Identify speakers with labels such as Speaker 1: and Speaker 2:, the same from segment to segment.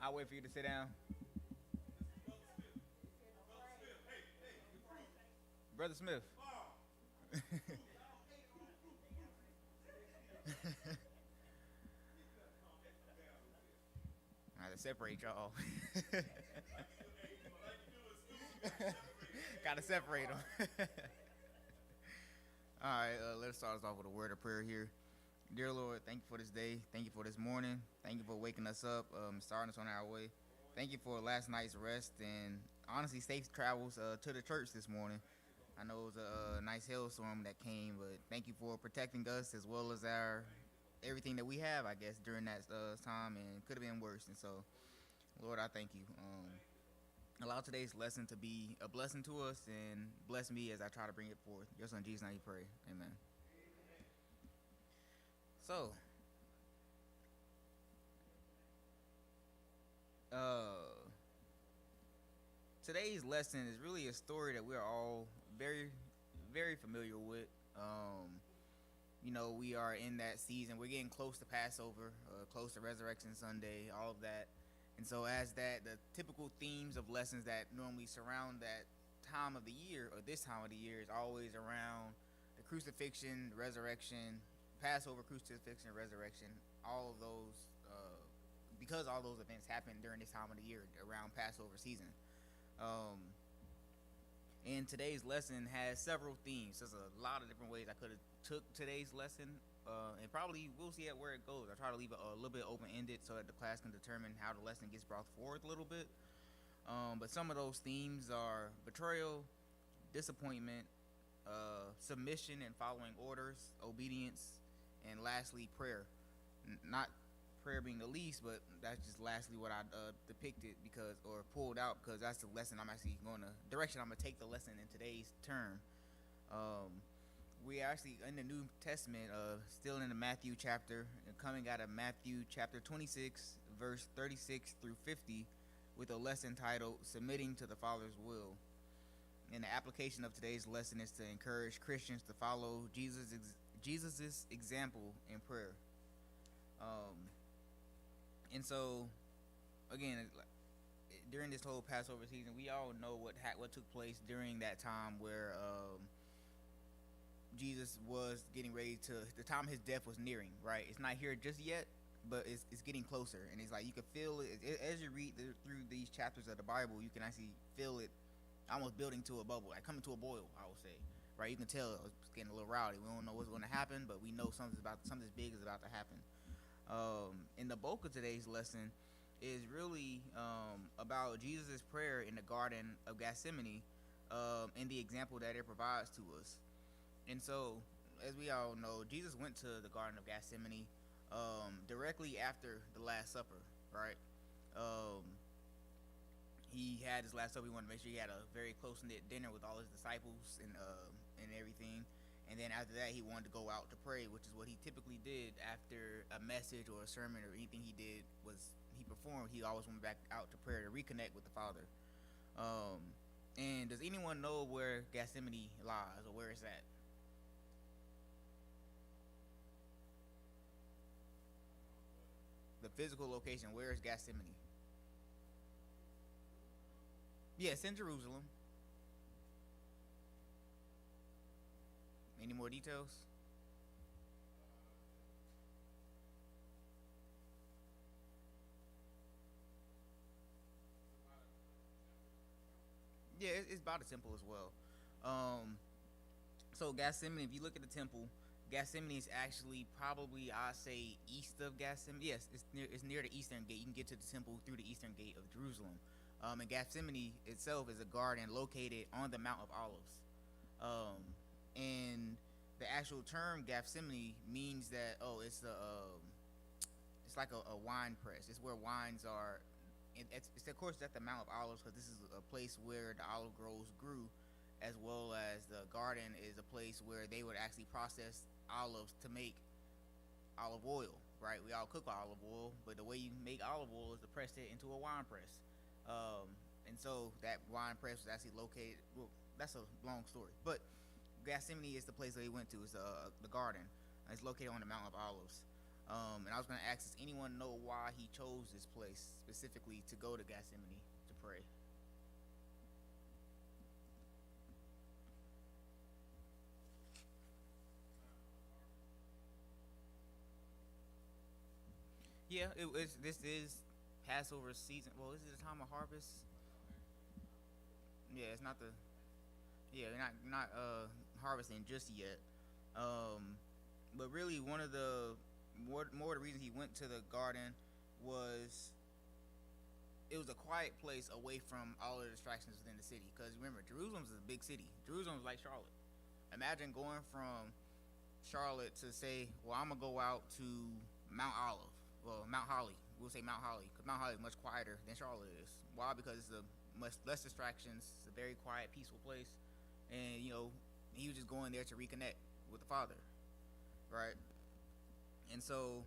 Speaker 1: I'll wait for you to sit down. Brother Smith. I had to separate y'all. Gotta separate them. All right, let's start us off with a word of prayer here. Dear Lord, thank you for this day. Thank you for this morning. Thank you for waking us up, starting us on our way. Thank you for last night's rest and honestly safe travels to the church this morning. I know it was a nice hailstorm that came, but thank you for protecting us as well as our everything that we have, I guess, during that time, and could have been worse. And so, Lord, I thank you. Allow today's lesson to be a blessing to us and bless me as I try to bring it forth. Your son Jesus' name we pray. Amen. So, uh, today's lesson is really a story that we're all very, very familiar with. We are in that season. We're getting close to Passover, close to Resurrection Sunday, all of that. And so, as that, the typical themes of lessons that normally surround that time of the year, or this time of the year, is always around the crucifixion, resurrection, Passover, crucifixion, resurrection, all of those, because all those events happen during this time of the year, around Passover season. And today's lesson has several themes. There's a lot of different ways I could have took today's lesson, and probably we'll see where it goes. I try to leave it a little bit open-ended so that the class can determine how the lesson gets brought forward a little bit. But some of those themes are betrayal, disappointment, submission and following orders, obedience, and lastly, prayer. Not prayer being the least, but that's just lastly what I depicted or pulled out because that's the lesson I'm actually direction I'm going to take the lesson in today's term. We are actually in the New Testament, still in the Matthew chapter, coming out of Matthew chapter 26, verse 36 through 50, with a lesson titled Submitting to the Father's Will. And the application of today's lesson is to encourage Christians to follow Jesus's example in prayer. And so, again, during this whole Passover season, we all know what took place during that time where Jesus was getting ready the time his death was nearing, right? It's not here just yet, but it's getting closer. And it's like you can feel it as you read through these chapters of the Bible, you can actually feel it almost building to a bubble, like coming to a boil, I would say, right? You can tell it's getting a little rowdy. We don't know what's going to happen, but we know something big is about to happen. And the bulk of today's lesson is really about Jesus' prayer in the Garden of Gethsemane, and the example that it provides to us. And so, as we all know, Jesus went to the Garden of Gethsemane directly after the Last Supper, right? He had his Last Supper. He wanted to make sure he had a very close-knit dinner with all his disciples and everything. And then after that, he wanted to go out to pray, which is what he typically did after a message or a sermon or anything he performed. He always went back out to prayer to reconnect with the Father. And does anyone know where Gethsemane lies or where it's at? The physical location, where is Gethsemane? Yes, in Jerusalem. Any more details? Yeah, it's about a temple as well. So Gethsemane, if you look at the temple, Gethsemane is actually probably, I'd say, east of Gethsemane. Yes, it's near the eastern gate. You can get to the temple through the eastern gate of Jerusalem. And Gethsemane itself is a garden located on the Mount of Olives. And the actual term Gethsemane means that it's like a wine press. It's where wines are. It's of course at the Mount of Olives because this is a place where the olive groves grew, as well as the garden is a place where they would actually process olives to make olive oil. Right? We all cook olive oil, but the way you make olive oil is to press it into a wine press. And so that wine press was actually located. Well, that's a long story, but Gethsemane is the place that he went to. It's the garden. It's located on the Mount of Olives. And I was going to ask, does anyone know why he chose this place specifically to go to Gethsemane to pray? Yeah, this is Passover season. Well, is it the time of harvest? Yeah, it's not the yeah not harvesting just yet. Um, but really, one of the more the reason he went to the garden was it was a quiet place away from all of the distractions within the city. Because remember, Jerusalem's a big city. Jerusalem's like Charlotte. Imagine going from Charlotte to say, well, I'm gonna go out to Mount Olive, well, Mount Holly. We'll say Mount Holly because Mount Holly is much quieter than Charlotte is. Why? Because it's a much less distractions. It's a very quiet, peaceful place, and he was just going there to reconnect with the Father, right? And so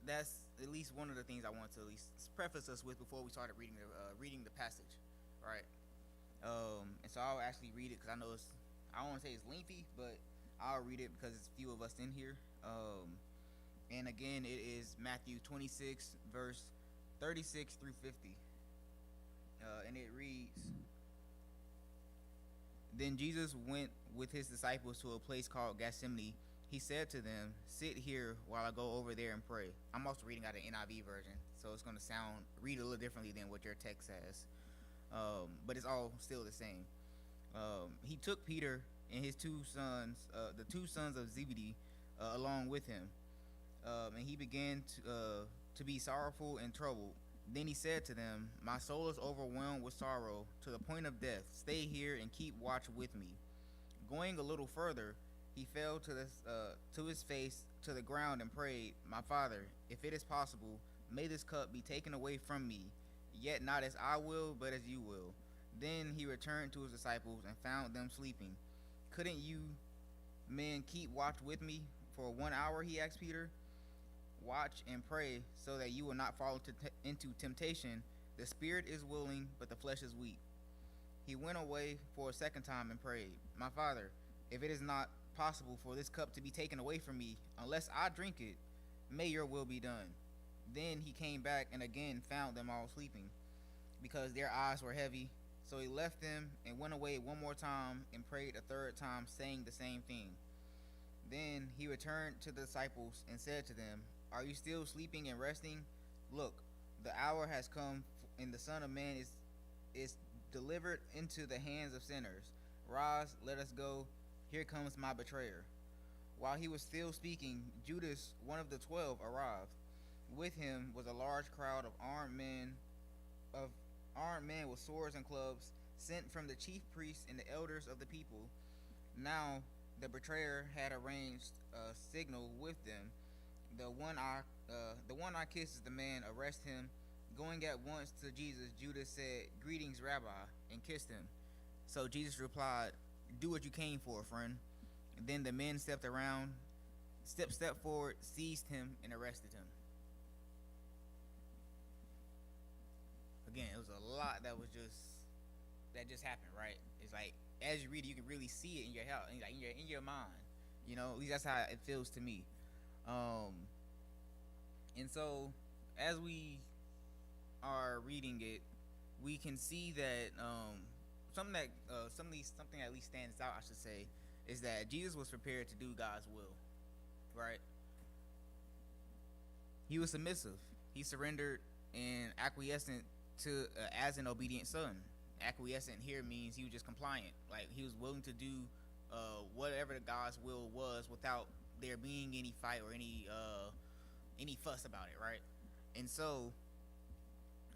Speaker 1: that's at least one of the things I want to at least preface us with before we started reading the passage, right? And so I'll actually read it because I don't want to say it's lengthy, but I'll read it because it's few of us in here. And again, it is Matthew 26, verse 36 through 50. And it reads, Then Jesus went with his disciples to a place called Gethsemane. He said to them, sit here while I go over there and pray. I'm also reading out an NIV version, so it's going to read a little differently than what your text says. But it's all still the same. He took Peter and his two sons, the two sons of Zebedee, along with him. And he began to be sorrowful and troubled. Then he said to them, my soul is overwhelmed with sorrow to the point of death. Stay here and keep watch with me. Going a little further, he fell to his face to the ground and prayed, my Father, if it is possible, may this cup be taken away from me, yet not as I will, but as you will. Then he returned to his disciples and found them sleeping. Couldn't you men keep watch with me for 1 hour, he asked Peter. Watch and pray so that you will not fall into temptation. The spirit is willing, but the flesh is weak. He went away for a second time and prayed, my Father, if it is not possible for this cup to be taken away from me, unless I drink it, may your will be done. Then he came back and again found them all sleeping, because their eyes were heavy. So he left them and went away one more time and prayed a third time, saying the same thing. Then he returned to the disciples and said to them, are you still sleeping and resting? Look, the hour has come, and the Son of Man is delivered into the hands of sinners. Rise, let us go. Here comes my betrayer. While he was still speaking, Judas, one of the 12, arrived. With him was a large crowd of armed men with swords and clubs, sent from the chief priests and the elders of the people. Now the betrayer had arranged a signal with them. The one I kiss is the man, arrest him. Going at once to Jesus, Judas said, greetings, Rabbi, and kissed him. So Jesus replied, do what you came for, friend. And then the men stepped forward, seized him, and arrested him. Again, it was a lot that just happened, right? It's like as you read it, you can really see it in your heart, like in your mind. At least that's how it feels to me. And so as we are reading it, we can see that something that at least stands out, I should say, is that Jesus was prepared to do God's will, right? He was submissive. He surrendered and acquiescent to as an obedient son. Acquiescent here means he was just compliant. Like he was willing to do whatever God's will was without there being any fight or any fuss about it, right? And so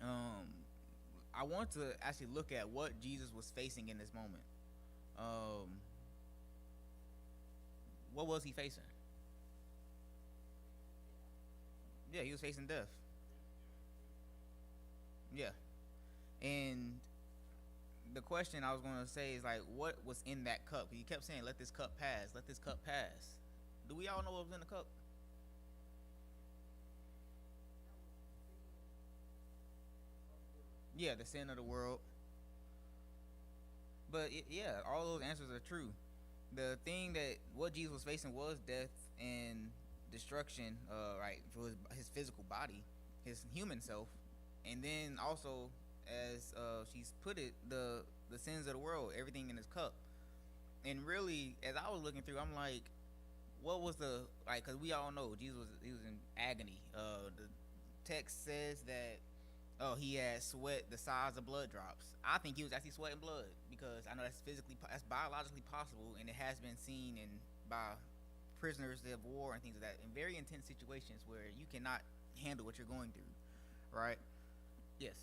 Speaker 1: I want to actually look at what Jesus was facing in this moment. What was he facing? Yeah, he was facing death. Yeah. And the question I was going to say is like, what was in that cup? He kept saying, let this cup pass, let this cup pass. Do we all know what was in the cup? Yeah, the sin of the world. But yeah, all those answers are true. The thing that what Jesus was facing was death, and destruction, right, for his physical body, his human self, and then also, as she's put it, the sins of the world, everything in his cup. And really, as I was looking through, I'm like, what was the like? Because we all know Jesus was he was in agony. The text says that he had sweat the size of blood drops. I think he was actually sweating blood because I know that's biologically possible, and it has been seen in by prisoners of war and things like that in very intense situations where you cannot handle what you're going through, right? Yes.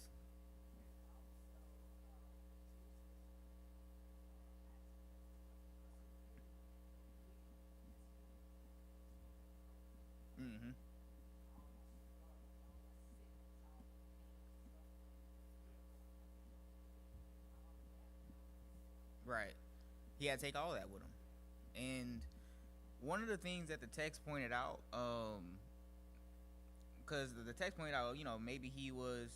Speaker 1: Mm-hmm. Right. He had to take all that with him, and one of the things that the text pointed out, because the text pointed out, maybe he was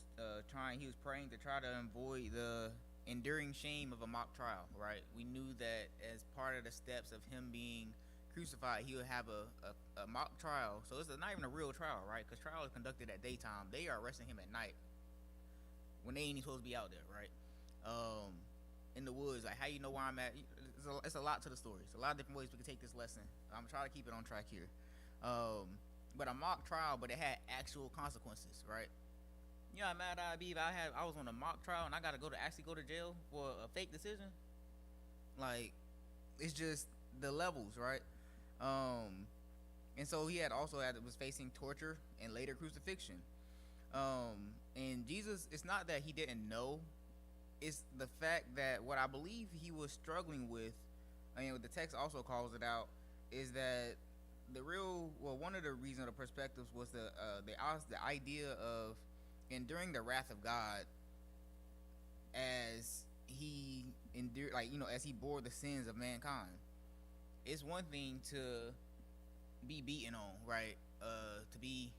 Speaker 1: he was praying to try to avoid the enduring shame of a mock trial, right? We knew that as part of the steps of him being crucified, he would have a mock trial. So it's not even a real trial, right? Because trial is conducted at daytime. They are arresting him at night when they ain't even supposed to be out there, right? Um, in the woods, like how you know where I'm at. It's a lot to the story. It's a lot of different ways we can take this lesson. I'm trying to keep it on track here. But a mock trial, but it had actual consequences, right? You know how mad I'd be if I was on a mock trial and I gotta actually go to jail for a fake decision. Like it's just the levels, right? Um, and so he had also had was facing torture and later crucifixion. And Jesus, it's not that he didn't know, it's the fact that what I believe he was struggling with, I mean, what the text also calls it out, is that one of the reasons or perspectives was the idea of enduring the wrath of God as he endured, like as he bore the sins of mankind. It's one thing to be beaten on, right? To be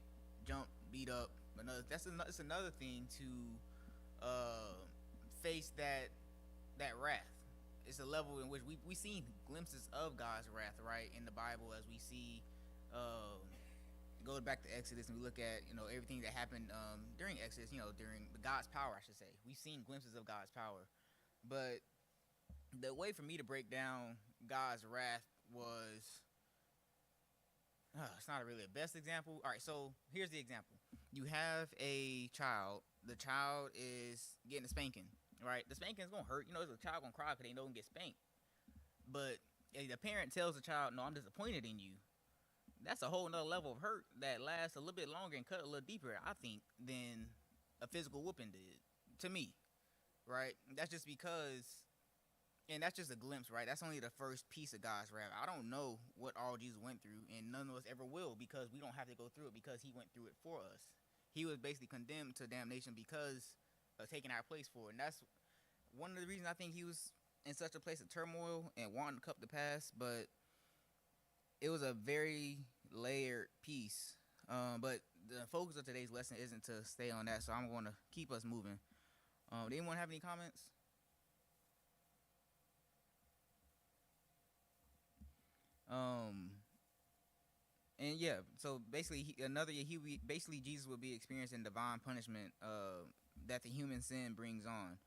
Speaker 1: jumped, beat up. It's another thing to face that wrath. It's a level in which we seen glimpses of God's wrath, right, in the Bible, as we see go back to Exodus and we look at everything that happened during Exodus, during the God's power, I should say. We've seen glimpses of God's power, but the way for me to break down God's wrath was it's not really a best example. All right, so here's the example. You have a child. The child is getting a spanking, right? The spanking is gonna hurt. The child gonna cry because they know gonna get spanked. But if the parent tells the child, "No, I'm disappointed in you," that's a whole nother level of hurt that lasts a little bit longer and cut a little deeper, I think, than a physical whooping did. To me, right? That's just because, and that's just a glimpse, right? That's only the first piece of God's wrath. I don't know what all Jesus went through, and none of us ever will, because we don't have to go through it, because he went through it for us. He was basically condemned to damnation because of taking our place for it. And that's one of the reasons I think he was in such a place of turmoil and wanting the cup to pass. But it was a very layered piece. But the focus of today's lesson isn't to stay on that, so I'm going to keep us moving. Did anyone have any comments? And yeah, so basically, another year, basically Jesus would be experiencing divine punishment that the human sin brings on,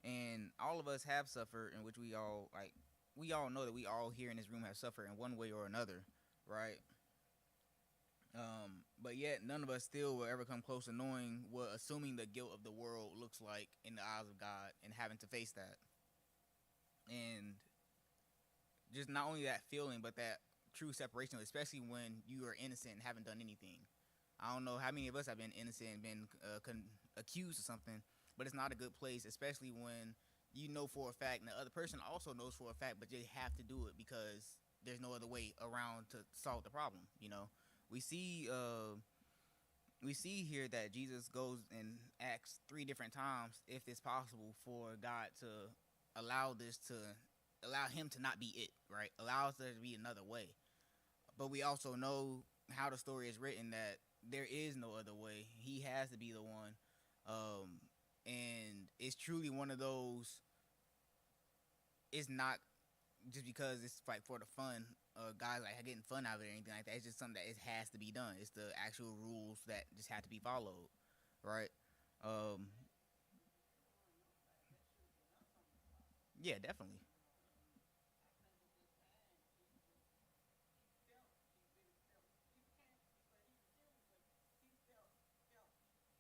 Speaker 1: and all of us have suffered, in which we all know that we all here in this room have suffered in one way or another, right? But yet none of us still will ever come close to knowing what assuming the guilt of the world looks like in the eyes of God, and having to face that, and just not only that feeling, but that true separation, especially when you are innocent and haven't done anything. I don't know how many of us have been innocent and been accused of something, but it's not a good place, especially when you know for a fact, and the other person also knows for a fact, but they have to do it because there's no other way around to solve the problem. We see here that Jesus goes and asks 3 different times if it's possible for God to allow him to not be it, right? Allows there to be another way. But we also know how the story is written, that there is no other way. He has to be the one. And it's truly one of those, it's not just because it's like for the fun guys like getting fun out of it or anything like that. It's just something that it has to be done. It's the actual rules that just have to be followed, right? Um, yeah, definitely.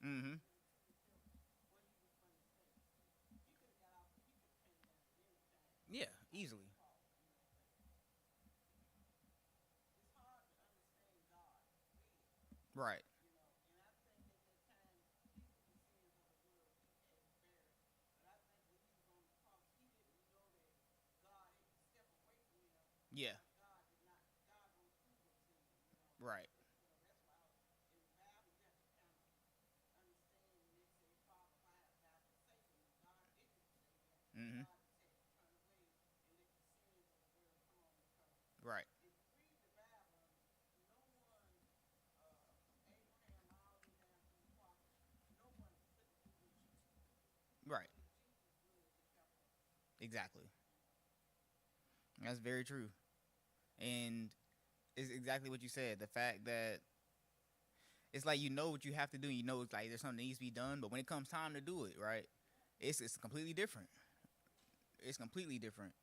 Speaker 1: Mm-hmm. Yeah, easily. Right. Yeah. Right. Mm-hmm. Right. Right. Exactly. That's very true. And it's exactly what you said. The fact that it's like you know what you have to do. You know it's like there's something that needs to be done, but when it comes time to do it, right? It's completely different. It's completely different.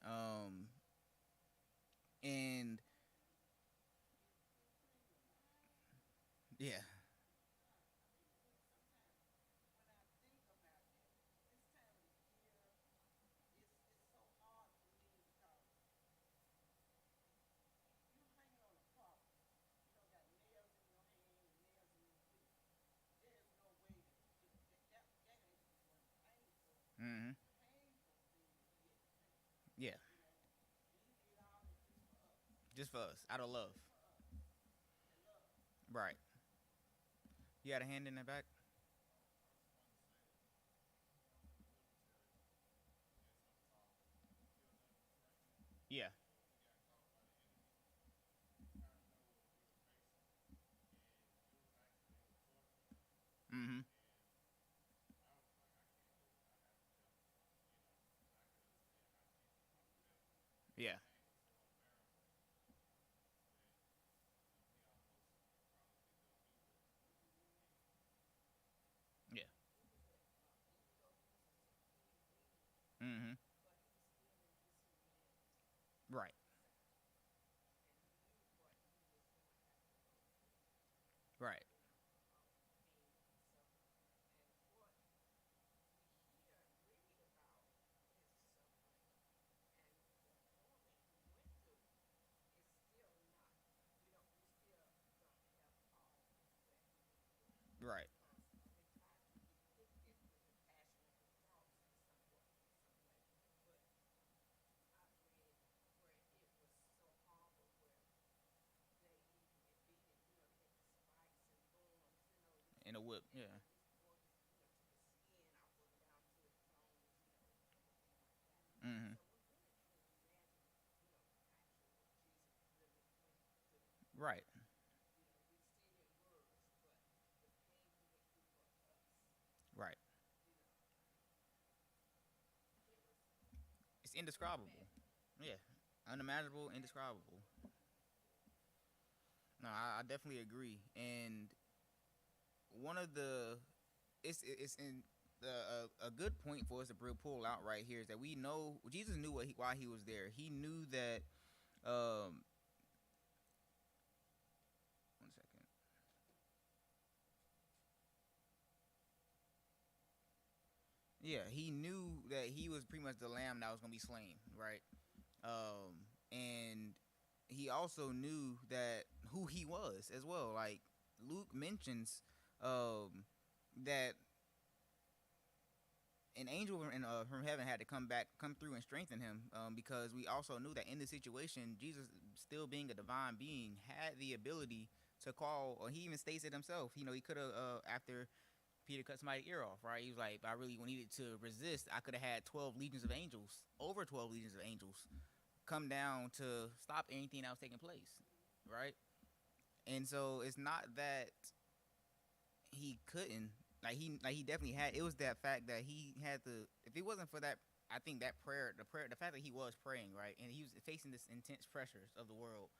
Speaker 1: And yeah. Mm-hmm. Yeah. Just for us, out of love. Right. You had a hand in the back. Yeah. Mm-hmm. Yeah. Yeah. Mm-hmm. Right. Right. Right. In a whip. Yeah. Mm-hmm. Right. Right. It's indescribable. Yeah. Unimaginable, indescribable. No, I definitely agree. And one of the it's in a good point for us to pull out right here is that we know Jesus knew why he was there. He knew that um 1 second. Yeah, he knew that he was pretty much the lamb that was gonna be slain, right? And he also knew that who he was as well. Like Luke mentions that an angel from heaven had to come through and strengthen him, because we also knew that in the situation, Jesus, still being a divine being, had the ability to call. Or he even states it himself. You know, he could have, after Peter cut somebody's ear off, right? He was like, I really needed to resist. I could have had 12 legions of angels, over 12 legions of angels, come down to stop anything that was taking place, right? And so it's not that he couldn't. Like he definitely had. It was that fact that he had to. If it wasn't for that I think that prayer, the fact that he was praying, right, and he was facing this intense pressures of the world,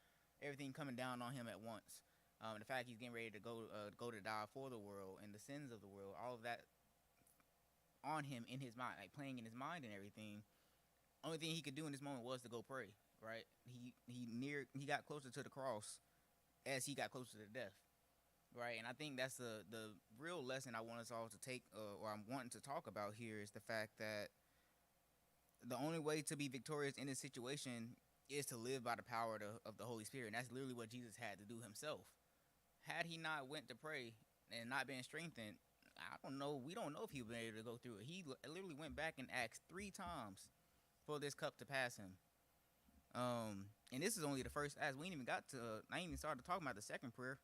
Speaker 1: everything coming down on him at once. The fact he's getting ready to go to die for the world and the sins of the world, all of that on him in his mind, like playing in his mind and everything. Only thing he could do in this moment was to go pray, right? He got closer to the cross as he got closer to death, right? And I think that's the real lesson I want us all to take, or I'm wanting to talk about here, is the fact that the only way to be victorious in this situation is to live by the power of the Holy Spirit. And that's literally what Jesus had to do himself. Had he not went to pray and not been strengthened, I don't know. We don't know if he would been able to go through it. He literally went back and asked 3 times for this cup to pass him. And this is only the first ask. We ain't even got to. I ain't even started talking about the second prayer,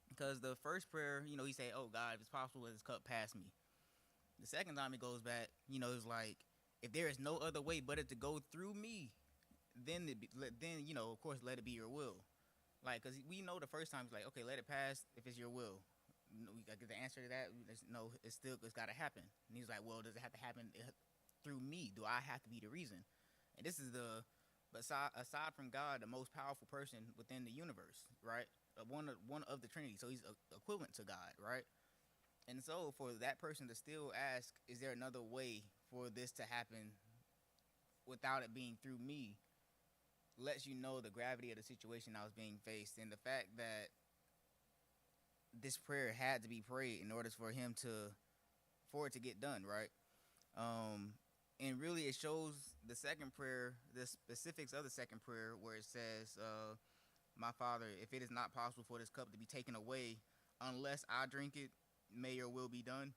Speaker 1: because the first prayer, he said, "Oh God, if it's possible, let this cup pass me." The second time he goes back, it's like, if there is no other way but it to go through me, then of course, let it be your will. Like, because we know the first time he's like, okay, let it pass if it's your will. We got to get the answer to that. No, it's got to happen. And he's like, well, does it have to happen through me? Do I have to be the reason? And this is aside from God, the most powerful person within the universe, right? One of the Trinity. So he's equivalent to God, right? And so for that person to still ask, is there another way for this to happen without it being through me, lets you know the gravity of the situation I was being faced, and the fact that this prayer had to be prayed in order for it to get done, right? And really it shows the second prayer, the specifics of the second prayer, where it says, my Father, if it is not possible for this cup to be taken away unless I drink it, may your will be done.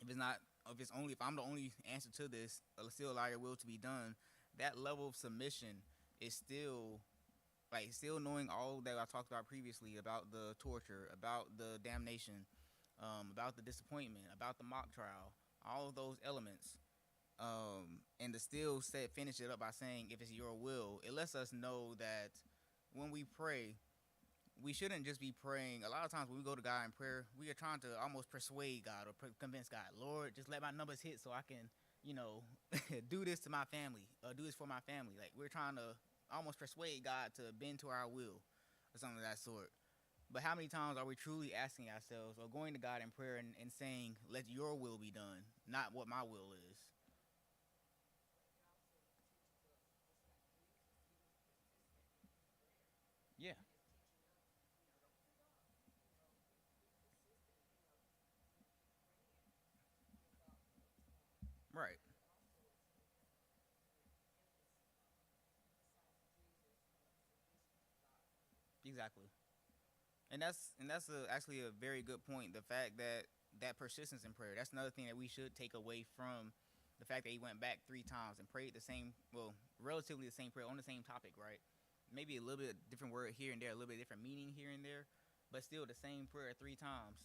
Speaker 1: If I'm the only answer to this, still allow your will to be done. That level of submission is still knowing all that I talked about previously, about the torture, about the damnation, about the disappointment, about the mock trial, all of those elements. And to still finish it up by saying, if it's your will, it lets us know that when we pray, we shouldn't just be praying. A lot of times when we go to God in prayer, we are trying to almost persuade God or convince God, Lord, just let my numbers hit so I can, do this to my family, or do this for my family. Like, we're trying to almost persuade God to bend to our will or something of that sort. But how many times are we truly asking ourselves or going to God in prayer and saying, let your will be done, not what my will is? Yeah. Right. Exactly. And that's actually a very good point. The fact that persistence in prayer. That's another thing that we should take away from the fact that he went back 3 times and prayed the same, relatively the same prayer on the same topic, right? Maybe a little bit different word here and there, a little bit different meaning here and there, but still the same prayer 3 times.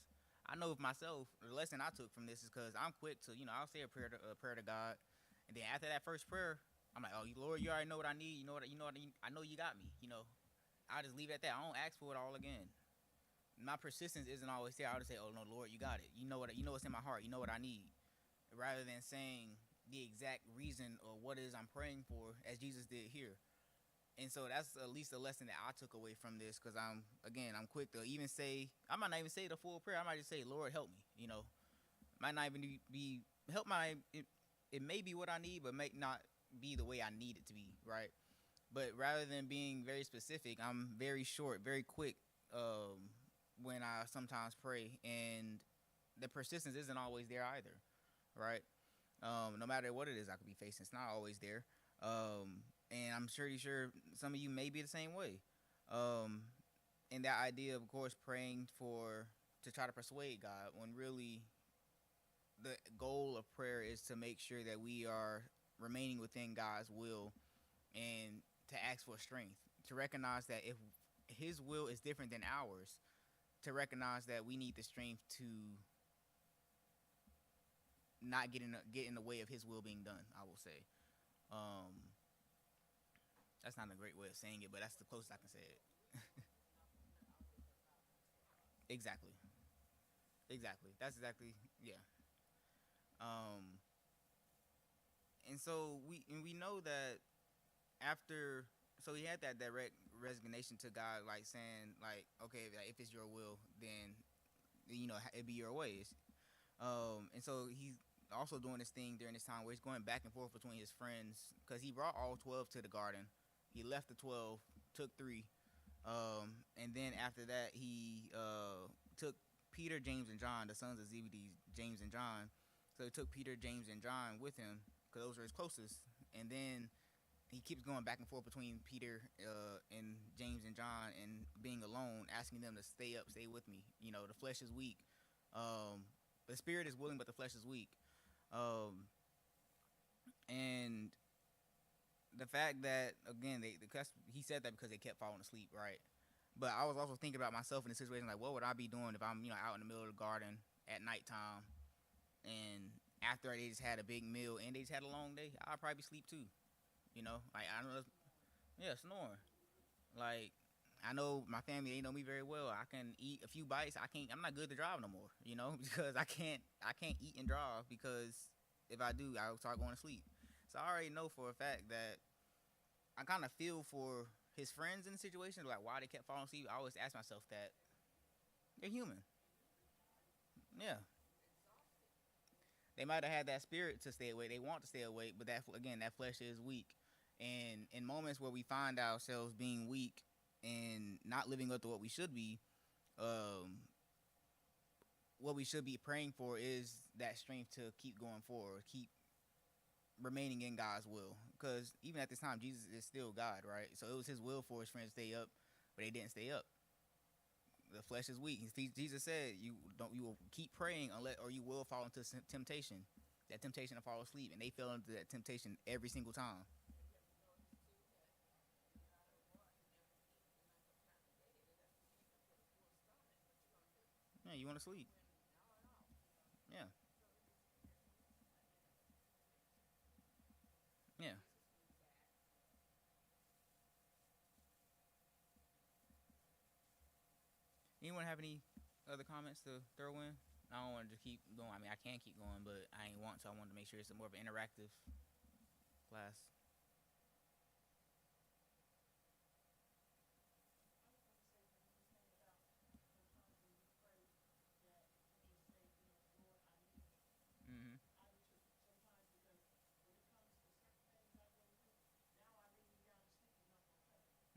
Speaker 1: I know of myself, the lesson I took from this is because I'm quick to, I'll say a prayer to God, and then after that first prayer, I'm like, oh Lord, you already know what I need. I know you got me. I just leave it at that. I don't ask for it all again. My persistence isn't always there. I'll just say, oh no, Lord, you got it. You know what's in my heart. You know what I need, rather than saying the exact reason or what it is I'm praying for, as Jesus did here. And so that's at least a lesson that I took away from this, because I'm quick to even say, I might not even say the full prayer. I might just say, Lord, help me. Might not even be help my it may be what I need, but may not be the way I need it to be, right? But rather than being very specific, I'm very short, very quick, when I sometimes pray, and the persistence isn't always there either, right? No matter what it is I could be facing, it's not always there. And I'm sure some of you may be the same way. Um, and that idea, of course, praying to try to persuade God, when really the goal of prayer is to make sure that we are remaining within God's will, and to ask for strength, to recognize that if his will is different than ours, to recognize that we need the strength to not get in the way of his will being done, I will say. Um, that's not a great way of saying it, but that's the closest I can say it. Exactly. Exactly. That's exactly, yeah. Um, And so we know that after, so he had that direct resignation to God, like saying like, okay, like, if it's your will, then it be your ways. And so he's also doing this thing during this time where he's going back and forth between his friends, because he brought all 12 to the garden. He left the 12, took three, and then after that he took Peter, James, and John, the sons of Zebedee, James and John. So he took Peter, James, and John with him because those were his closest. And then he keeps going back and forth between Peter and James and John and being alone, asking them to stay up, stay with me. The flesh is weak. The spirit is willing, but the flesh is weak. Um, and the fact that, again, he said that because they kept falling asleep, right? But I was also thinking about myself in the situation, like, what would I be doing if I'm out in the middle of the garden at nighttime, and after they just had a big meal and they just had a long day? I'd probably sleep too. Like, I don't know. Yeah, snoring. Like, I know my family, they know me very well. I can eat a few bites. I'm not good to drive no more, because I can't eat and drive, because if I do, I'll start going to sleep. So I already know for a fact that I kind of feel for his friends in the situation, like why they kept falling asleep. I always ask myself that. They're human. Yeah. They might have had that spirit to stay awake. They want to stay awake, but that flesh is weak. And in moments where we find ourselves being weak and not living up to um, what we should be praying for is that strength to keep going forward, keep remaining in God's will. Because even at this time, Jesus is still God, right? So it was His will for His friends to stay up, but they didn't stay up. The flesh is weak. Jesus said, You will keep praying or you will fall into temptation. That temptation to fall asleep, and they fell into that temptation every single time. Yeah, you want to sleep. Yeah, yeah. Anyone have any other comments to throw in? I don't want to just keep going. I mean, I can keep going, but I ain't want to. I wanted to make sure it's more of an interactive class. Mm-hmm.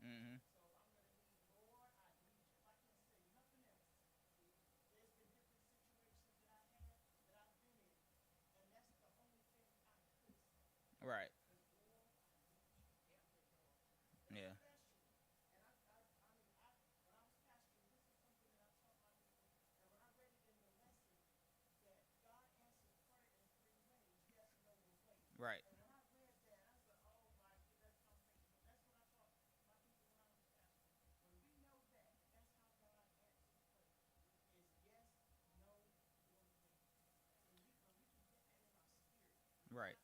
Speaker 1: Mm-hmm. Right. Yeah. Right. Right.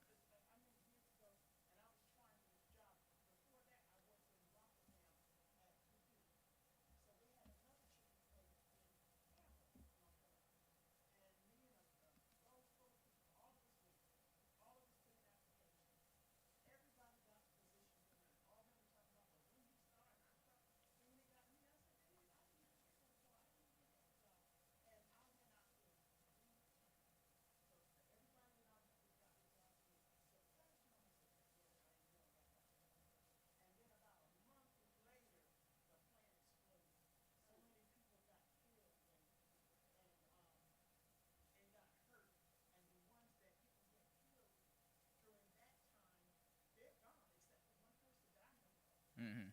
Speaker 1: Mm-hmm.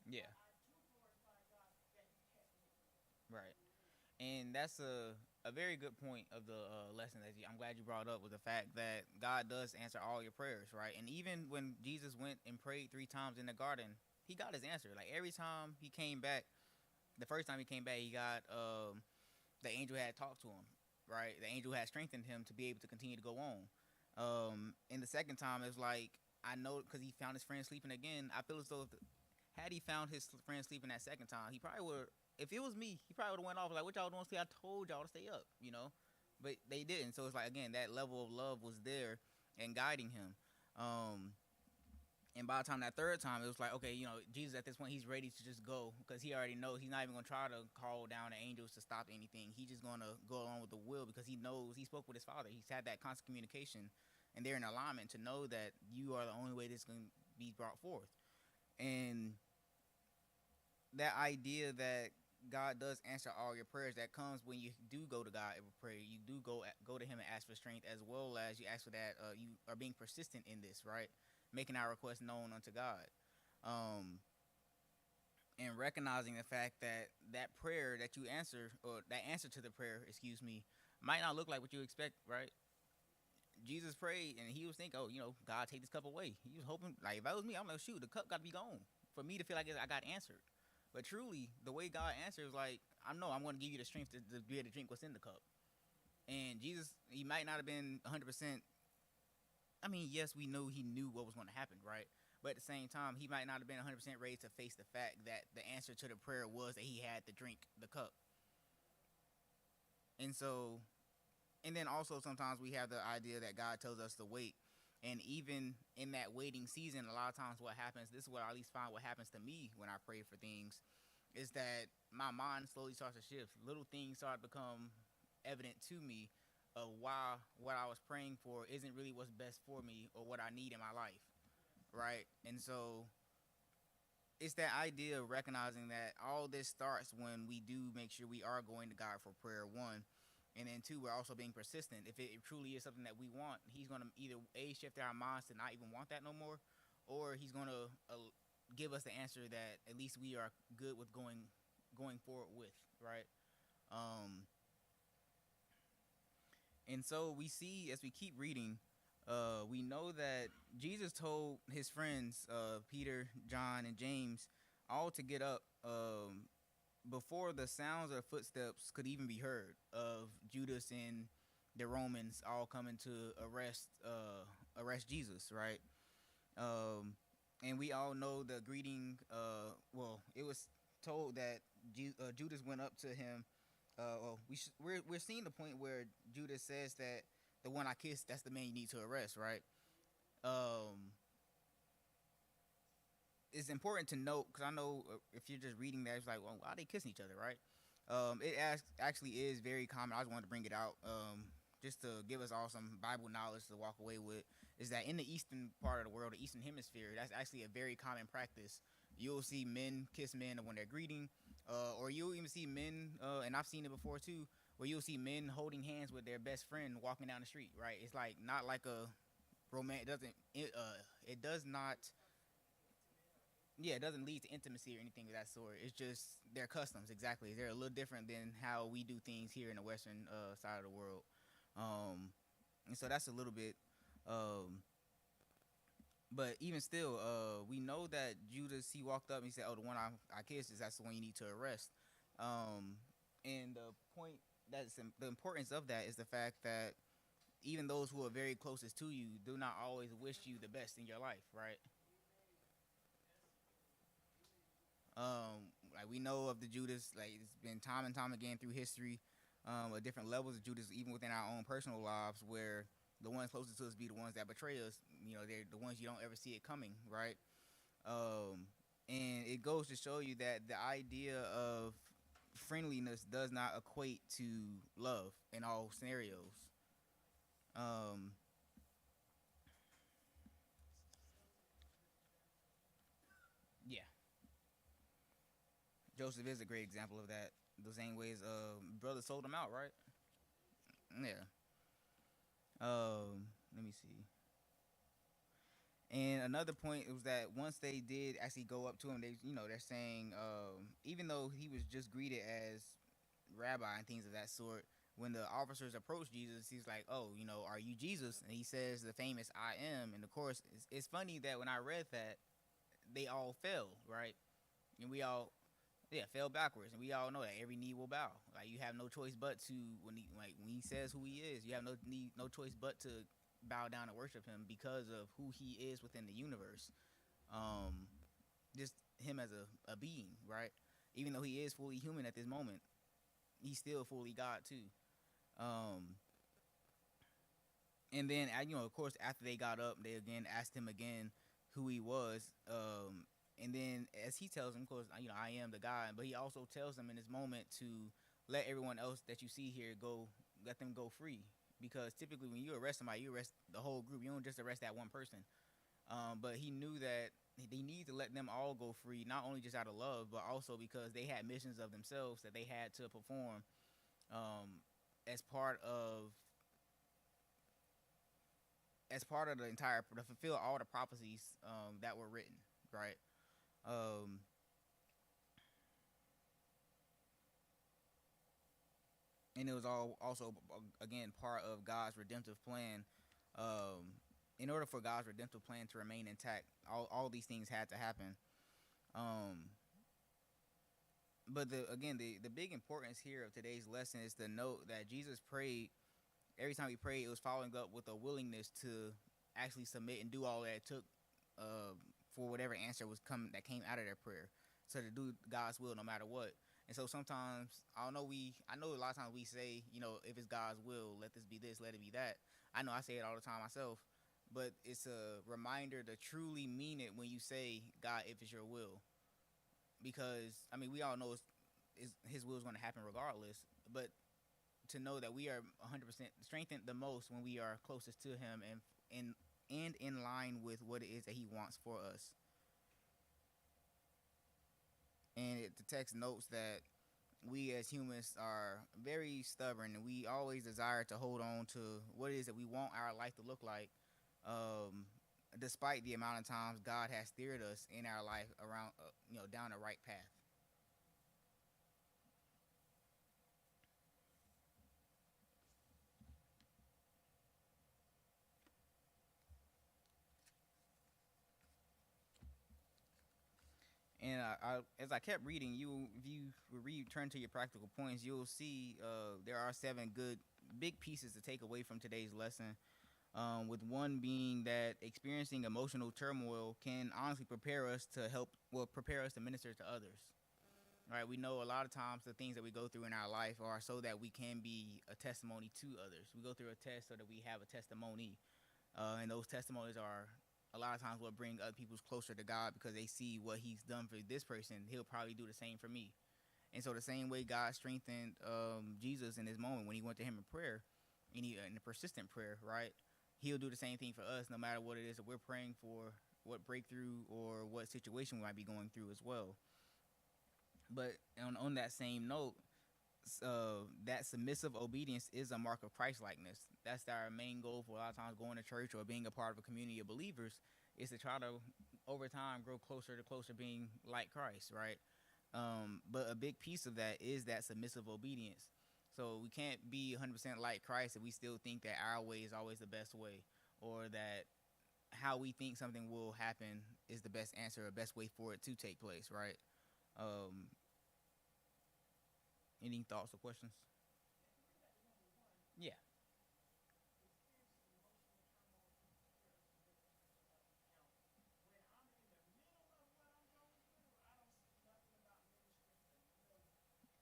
Speaker 1: Yeah. Right. And that's a very good point of the lesson I'm glad you brought up, with the fact that God does answer all your prayers, right? And even when Jesus went and prayed 3 times in the garden, He got His answer. Like, every time He came back, the first time He came back, He got the angel had talked to him, right? The angel had strengthened him to be able to continue to go on. And the second time, it was like, I know because he found his friend sleeping again. I feel as though had he found his friend sleeping that second time, he probably would. If it was me, he probably would have went off like, "What y'all doing? See, I told y'all to stay up," you know. But they didn't. So it's like, again, that level of love was there and guiding him. Um, and by the time that third time, it was like, okay, Jesus at this point, he's ready to just go because he already knows he's not even going to try to call down the angels to stop anything. He's just going to go along with the will because he knows he spoke with his father. He's had that constant communication, and they're in alignment to know that you are the only way this can be brought forth. And that idea that God does answer all your prayers, that comes when you do go to God every prayer. You do go to Him and ask for strength, as well as you ask for that. You are being persistent in this, right? Making our request known unto God, and recognizing the fact that that prayer that you answer, or that answer to the prayer, might not look like what you expect, right? Jesus prayed, and he was thinking, "Oh, God, take this cup away." He was hoping, like, if that was me, I'm like, shoot, the cup got to be gone for me to feel like I got answered. But truly, the way God answers, like, I know I'm going to give you the strength to be able to drink what's in the cup. And Jesus, he might not have been 100%. I mean, yes, we know he knew what was going to happen, right? But at the same time, he might not have been 100% ready to face the fact that the answer to the prayer was that he had to drink the cup. And so, and then also sometimes we have the idea that God tells us to wait. And even in that waiting season, a lot of times what happens, this is what I at least find what happens to me when I pray for things, is that my mind slowly starts to shift. Little things start to become evident to me of why what I was praying for isn't really what's best for me or what I need in my life, right? And so it's that idea of recognizing that all this starts when we do make sure we are going to God for prayer, one. And then two, we're also being persistent. If it truly is something that we want, he's going to either shift our minds to not even want that no more, or he's going to give us the answer that at least we are good with going forward with, right? And so we see, as we keep reading, we know that Jesus told his friends, Peter, John, and James, all to get up before the sounds of footsteps could even be heard, of Judas and the Romans all coming to arrest Jesus, right? And we all know the greeting. It was told that Judas went up to him. We're seeing the point where Judas says that the one I kissed, that's the man you need to arrest, right? It's important to note, because I know if you're just reading that, it's like, well, why are they kissing each other, right? It actually is very common. I just wanted to bring it out just to give us all some Bible knowledge to walk away with, is that in the eastern part of the world, the eastern hemisphere, that's actually a very common practice. You'll see men kiss men when they're greeting, or you'll even see men, and I've seen it before too, where you'll see men holding hands with their best friend walking down the street, right? It's like not like a romantic. It does not. Yeah, it doesn't lead to intimacy or anything of that sort. It's just their customs, exactly. They're a little different than how we do things here in the western side of the world. And so that's a little bit. But even still, we know that Judas, he walked up and he said, "Oh, the one I kissed is that's the one you need to arrest." And the point the importance of that is the fact that even those who are very closest to you do not always wish you the best in your life, right? Like we know of the Judas, like it's been time and time again through history, of different levels of Judas, even within our own personal lives, where the ones closest to us be the ones that betray us. They're the ones you don't ever see it coming, right? And it goes to show you that the idea of friendliness does not equate to love in all scenarios. Yeah, Joseph is a great example of that. The same ways brother sold him out, right? Yeah. Let me see. And another point was that once they did actually go up to him, they're saying, even though he was just greeted as rabbi and things of that sort, when the officers approached Jesus, he's like, "Oh, are you Jesus?" And he says the famous "I am." And of course, it's funny that when I read that, they all fell, right? And we all, yeah, fell backwards. And we all know that every knee will bow. Like you have no choice but to when he says who he is, you have no choice but to bow down and worship him because of who he is within the universe. Um, just him as a being, right? Even though he is fully human at this moment, he's still fully God too. Um, and then of course, after they got up, they again asked him again who he was. And then as he tells them, of course, I am the God, but he also tells them in this moment to let everyone else that you see here go, let them go free. Because typically when you arrest somebody, you arrest the whole group. You don't just arrest that one person. But he knew that they needed to let them all go free, not only just out of love, but also because they had missions of themselves that they had to perform, um, as part of the entire, to fulfill all the prophecies that were written, right? Um, and it was all also again part of God's redemptive plan. In order for God's redemptive plan to remain intact, all these things had to happen. Um, but the big importance here of today's lesson is to note that Jesus prayed. Every time he prayed, it was following up with a willingness to actually submit and do all that it took, for whatever answer that came out of their prayer. So to do God's will no matter what. And so sometimes I know a lot of times we say, if it's God's will, let this be this, let it be that. I know I say it all the time myself, but it's a reminder to truly mean it when you say, God, if it's your will. Because we all know his will is going to happen regardless, but to know that we are 100% strengthened the most when we are closest to him and in line with what it is that he wants for us. And the text notes that we as humans are very stubborn, and we always desire to hold on to what it is that we want our life to look like, despite the amount of times God has steered us in our life around, down the right path. And as I kept reading, if you turn to your practical points, you'll see there are 7 good big pieces to take away from today's lesson. With one being that experiencing emotional turmoil can honestly prepare us to minister to others. Right? We know a lot of times the things that we go through in our life are so that we can be a testimony to others. We go through a test so that we have a testimony, and those testimonies are a lot of times what bring other people closer to God, because they see what he's done for this person. He'll probably do the same for me. And so the same way God strengthened Jesus in his moment when he went to him in prayer, in a persistent prayer, right? He'll do the same thing for us, no matter what it is that we're praying for, what breakthrough or what situation we might be going through as well. But on that same note, that submissive obedience is a mark of Christ-likeness. That's our main goal for a lot of times going to church or being a part of a community of believers, is to try to, over time, grow closer to being like Christ, right? But a big piece of that is that submissive obedience. So we can't be 100% like Christ if we still think that our way is always the best way, or that how we think something will happen is the best answer or best way for it to take place, right? Um, any thoughts or questions? Yeah.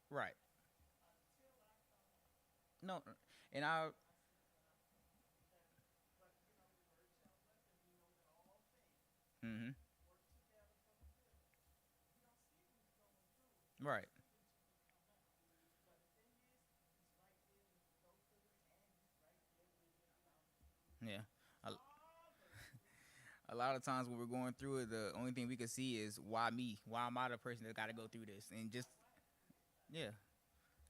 Speaker 1: Right. No, and I. Mm-hmm. Right. Yeah. A, a lot of times when we're going through it, the only thing we can see is why me? Why am I the person that got to go through this? And just, yeah.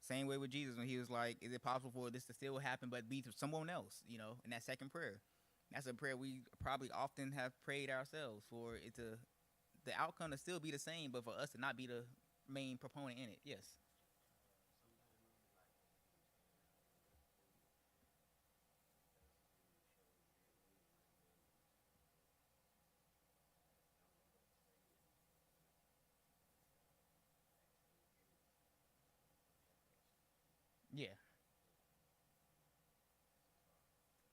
Speaker 1: Same way with Jesus when he was like, "Is it possible for this to still happen, but be to someone else?" In that second prayer. That's a prayer we probably often have prayed ourselves, for it to, the outcome to still be the same, but for us to not be the main proponent in it. Yes.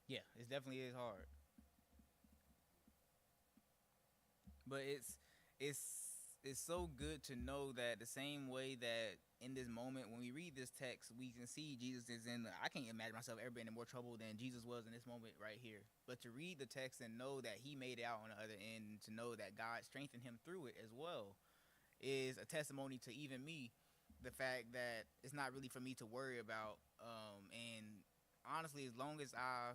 Speaker 1: Yeah. Yeah, it definitely is hard, but it's so good to know that the same way that in this moment when we read this text we can see Jesus is in I can't imagine myself ever being in more trouble than Jesus was in this moment right here, but to read the text and know that he made it out on the other end and to know that God strengthened him through it as well is a testimony to even me, the fact that it's not really for me to worry about, and honestly as long as I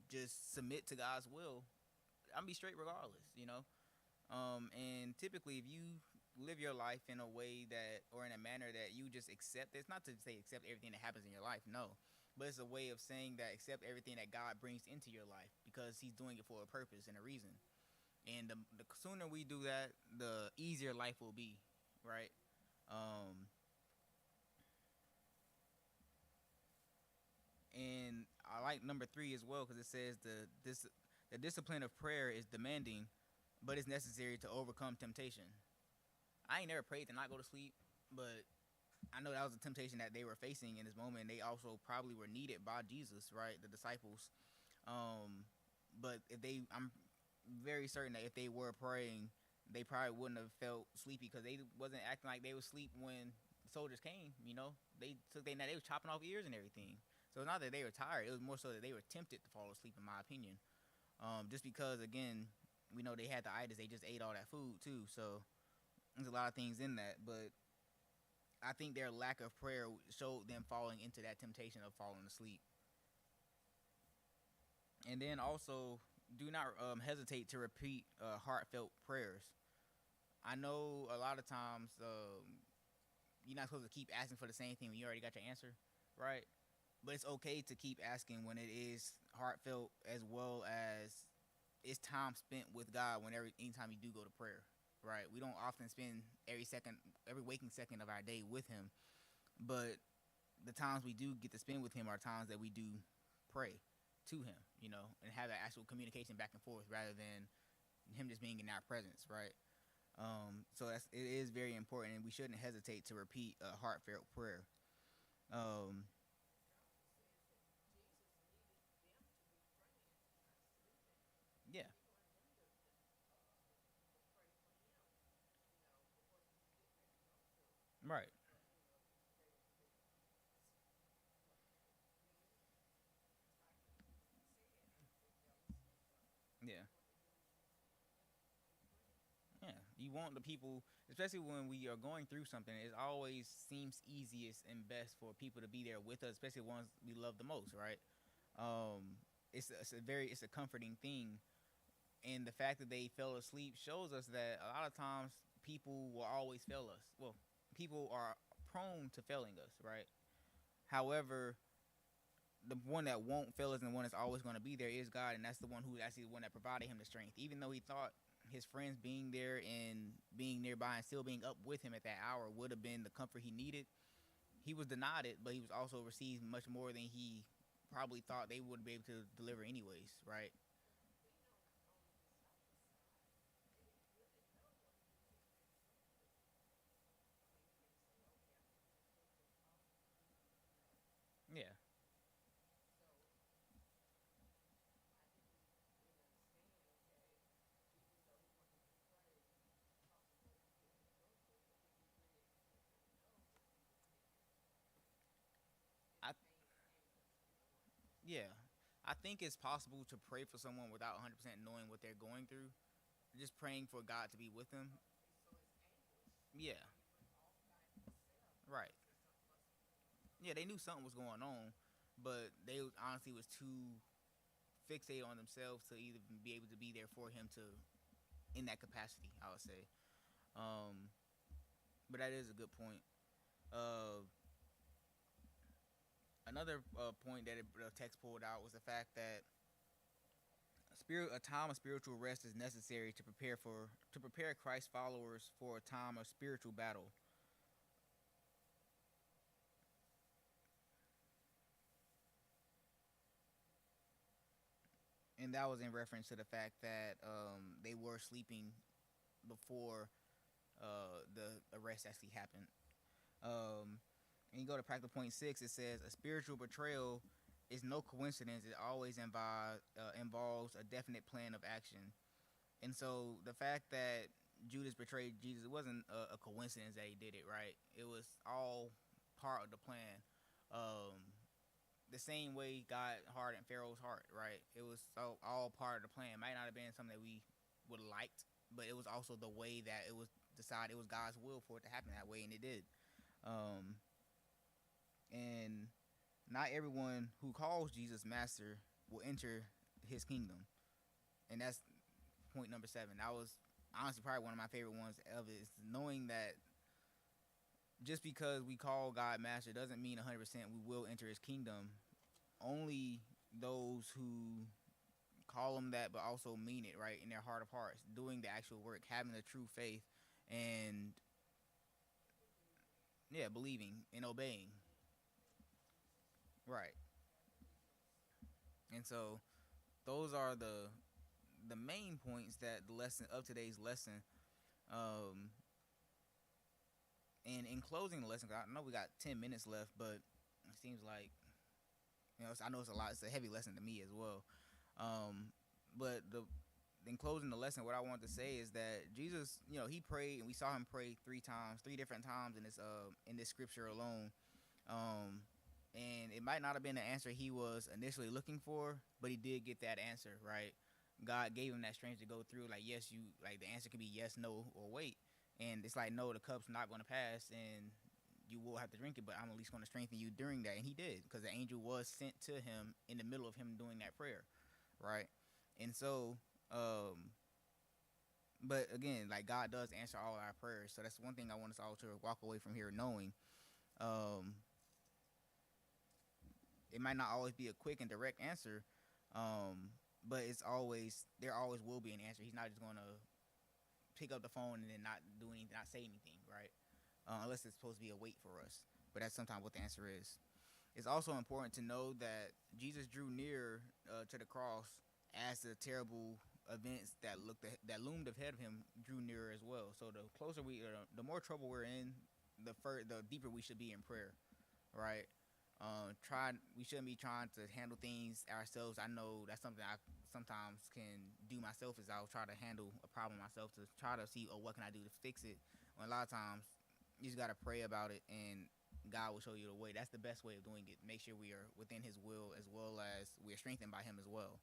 Speaker 1: just submit to God's will, I'm be straight regardless, you know. And typically, if you live your life in a way that, or in a manner that you just accept, it's not to say accept everything that happens in your life, no, but it's a way of saying that accept everything that God brings into your life because He's doing it for a purpose and a reason. And the sooner we do that, the easier life will be, right? Um, and I like number 3 as well because it says the discipline of prayer is demanding, but it's necessary to overcome temptation. I ain't never prayed to not go to sleep, but I know that was a temptation that they were facing in this moment. They also probably were needed by Jesus, right? The disciples. Um, but if they, I'm very certain that if they were praying, they probably wouldn't have felt sleepy because they wasn't acting like they would sleep when the soldiers came. You know, they took they were chopping off ears and everything. So it's not that they were tired; it was more so that they were tempted to fall asleep, in my opinion. Just because, again, we know they had the itis, they just ate all that food too. So there's a lot of things in that, but I think their lack of prayer showed them falling into that temptation of falling asleep. And then also, do not hesitate to repeat heartfelt prayers. I know a lot of times you're not supposed to keep asking for the same thing when you already got your answer, right? But it's okay to keep asking when it is heartfelt, as well as it's time spent with God whenever anytime you do go to prayer, right? We don't often spend every waking second of our day with Him, but the times we do get to spend with Him are times that we do pray to Him, you know, and have that actual communication back and forth rather than Him just being in our presence, right? So it is very important, and we shouldn't hesitate to repeat a heartfelt prayer. Um, yeah, right. Yeah. Yeah, you want the people, especially when we are going through something. It always seems easiest and best for people to be there with us, especially ones we love the most, right? Um, it's a comforting thing, and the fact that they fell asleep shows us that a lot of times people will always fail us. Well, people are prone to failing us, right? However, the one that won't fail us and the one that's always going to be there is God, and that's the one who actually the one that provided him the strength. Even though he thought his friends being there and being nearby and still being up with him at that hour would have been the comfort he needed, he was denied it, but he was also received much more than he probably thought they would be able to deliver anyways, right? Yeah. I yeah. I think it's possible to pray for someone without 100% knowing what they're going through. Just praying for God to be with them. Yeah. Right. Yeah, they knew something was going on, but they honestly was too fixated on themselves to either be able to be there for him to in that capacity. I would say, um, but that is a good point. Uh, another point that the text pulled out was the fact that a time of spiritual rest is necessary to prepare Christ followers for a time of spiritual battle. And that was in reference to the fact that they were sleeping before the arrest actually happened. And you go to practical point 6, it says a spiritual betrayal is no coincidence. It always involves a definite plan of action. And so the fact that Judas betrayed Jesus, it wasn't a coincidence that he did it, right? It was all part of the plan. Um, the same way God hardened Pharaoh's heart, right? It was all part of the plan. It might not have been something that we would have liked, but it was also the way that it was decided. It was God's will for it to happen that way, and it did. Um, and not everyone who calls Jesus master will enter his kingdom. And that's point number 7. That was honestly probably one of my favorite ones of it, is knowing that just because we call God master doesn't mean 100% we will enter his kingdom. Only those who call him that but also mean it, right, in their heart of hearts, doing the actual work, having the true faith, and yeah, believing and obeying, right. And so those are the main points that the lesson of today's lesson. Um, and in closing the lesson, 'cause I know we got 10 minutes left, but it seems like, I know it's a lot. It's a heavy lesson to me as well. But in closing the lesson, what I wanted to say is that Jesus, he prayed, and we saw him pray 3 times, 3 different times in this scripture alone. And it might not have been the answer he was initially looking for, but he did get that answer, right? God gave him that strength to go through. Like, yes, the answer could be yes, no, or wait. And it's like, no, the cup's not going to pass, and you will have to drink it, but I'm at least going to strengthen you during that. And he did, because the angel was sent to him in the middle of him doing that prayer, right? And so, but again, like, God does answer all our prayers. So that's one thing I want us all to walk away from here knowing. It might not always be a quick and direct answer, but there always will be an answer. He's not just going to pick up the phone and then not do anything, not say anything, right? Unless it's supposed to be a wait for us. But that's sometimes what the answer is. It's also important to know that Jesus drew near to the cross as the terrible events that loomed ahead of him drew nearer as well. So the closer the more trouble we're in, the deeper we should be in prayer, right? We shouldn't be trying to handle things ourselves. I know that's something I sometimes can do myself, is I'll try to handle a problem myself to try to see, what can I do to fix it. When a lot of times you just got to pray about it, and God will show you the way. That's the best way of doing it. Make sure we are within his will, as well as we are strengthened by him as well.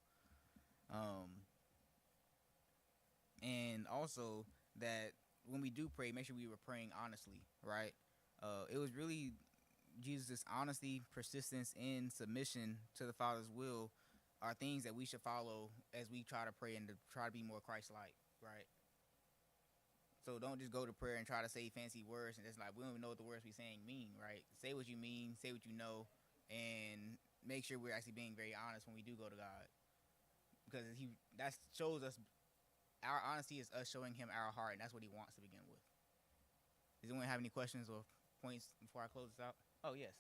Speaker 1: And also that when we do pray, make sure we were praying honestly, right? It was really Jesus' honesty, persistence, and submission to the Father's will are things that we should follow as we try to pray and to try to be more Christ-like, right? So don't just go to prayer and try to say fancy words and just like, we don't even know what the words we're saying mean, right? Say what you mean, say what you know, and make sure we're actually being very honest when we do go to God, because that shows us our honesty is us showing him our heart, and that's what he wants to begin with. Does anyone have any questions or points before I close this out? Oh, yes.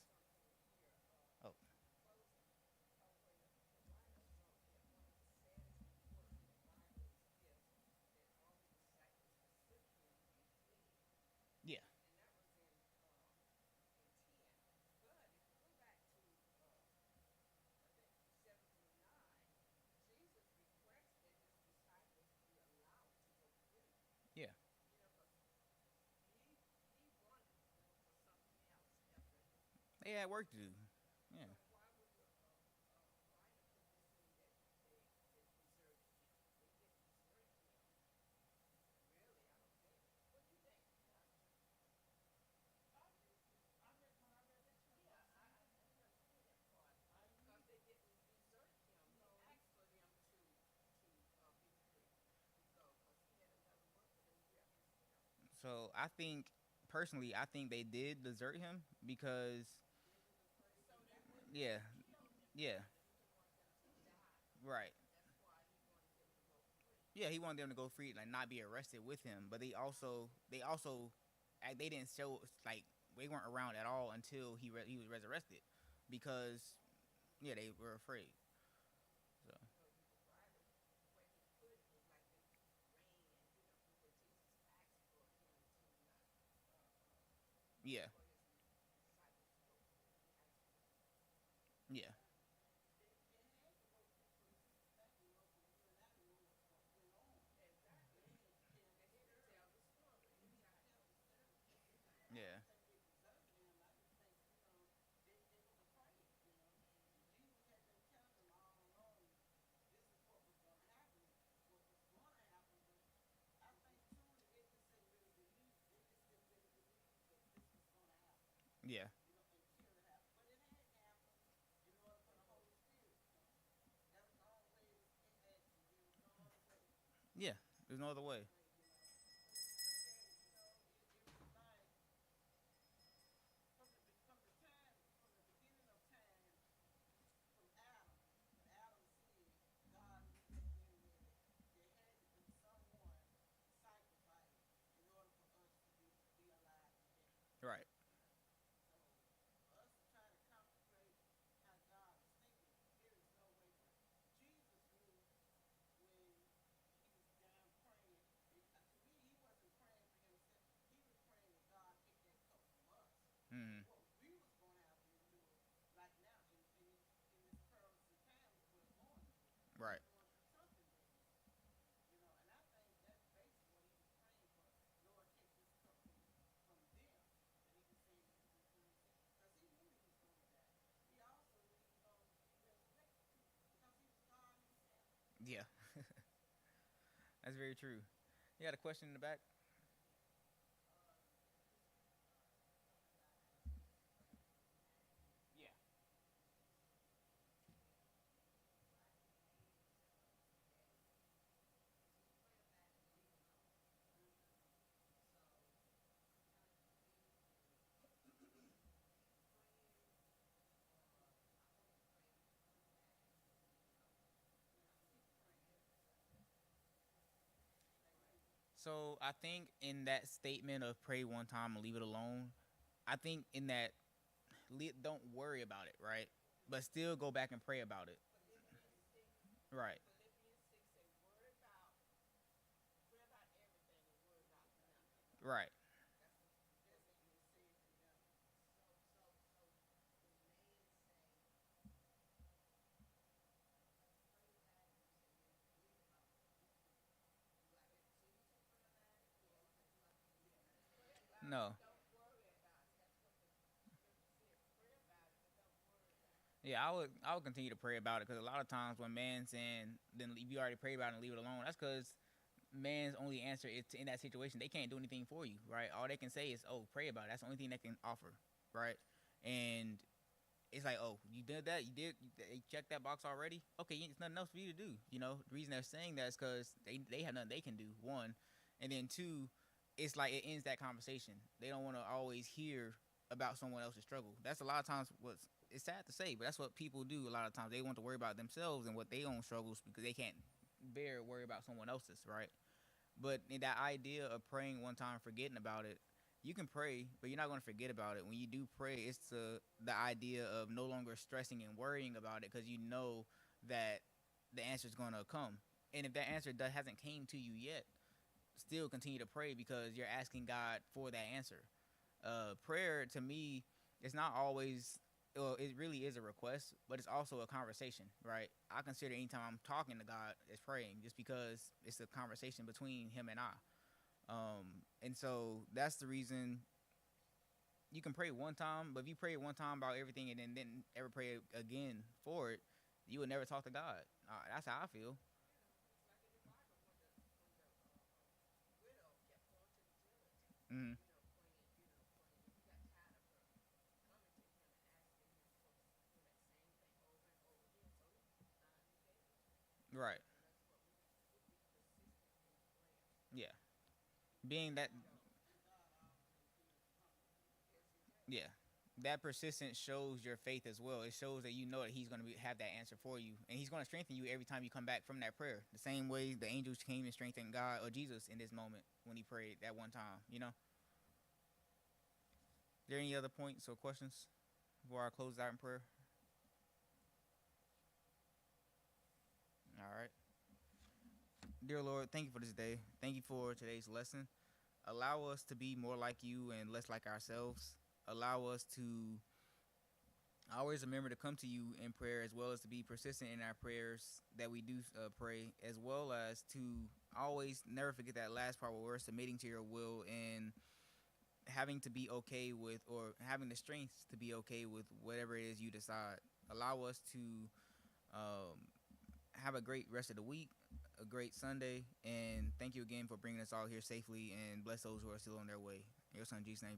Speaker 1: Oh. Yeah. Yeah. They had work to do. Yeah. So I think they did desert him because, yeah, yeah, right. Yeah, he wanted them to go free, like not be arrested with him. But they didn't show, like, they weren't around at all until he was resurrected, because yeah, they were afraid. So yeah, yeah. Yeah, there's no other way. Right. Mm. Right. Yeah, that's very true. You got a question in the back? Yeah. So I think in that statement of pray one time and leave it alone, I think in that don't worry about it, right? But still go back and pray about it. Right. Right. No. Yeah, I would continue to pray about it because a lot of times when man's saying then if you already pray about it and leave it alone, that's because man's only answer is in that situation they can't do anything for you, right? All they can say is, "Oh, pray about it." That's the only thing they can offer, right? And it's like, "Oh, you did that? You checked that box already? Okay, it's nothing else for you to do." You know, the reason they're saying that is because they have nothing they can do. One, and then two, it's like it ends that conversation. They don't want to always hear about someone else's struggle. That's a lot of times what's it's sad to say, but that's what people do a lot of times. They want to worry about themselves and what they own struggles because they can't bear worry about someone else's, right? But in that idea of praying one time, forgetting about it, you can pray, but you're not going to forget about it. When you do pray, it's the idea of no longer stressing and worrying about it because you know that the answer is going to come. And if that answer hasn't came to you yet, still continue to pray because you're asking God for that answer. Prayer to me, it's not always. Well, it really is a request, but it's also a conversation, right? I consider anytime I'm talking to God as praying, just because it's a conversation between Him and I. And so that's the reason you can pray one time, but if you pray one time about everything and then didn't ever pray again for it, you would never talk to God. That's how I feel. Mm-hmm. Right. Yeah. Being that, yeah, that persistence shows your faith as well. It shows that you know that He's going to have that answer for you, and He's going to strengthen you every time you come back from that prayer. The same way the angels came and strengthened God or Jesus in this moment when He prayed that one time. You know. Are there any other points or questions before I close out in prayer? All right. Dear Lord, thank you for this day. Thank you for today's lesson. Allow us to be more like you and less like ourselves. Allow us to always remember to come to you in prayer as well as to be persistent in our prayers that we do pray, as well as to always never forget that last part where we're submitting to your will and having to be okay with or having the strength to be okay with whatever it is you decide. Allow us to um, have a great rest of the week, a great Sunday, and thank you again for bringing us all here safely and bless those who are still on their way. In your son Jesus' name.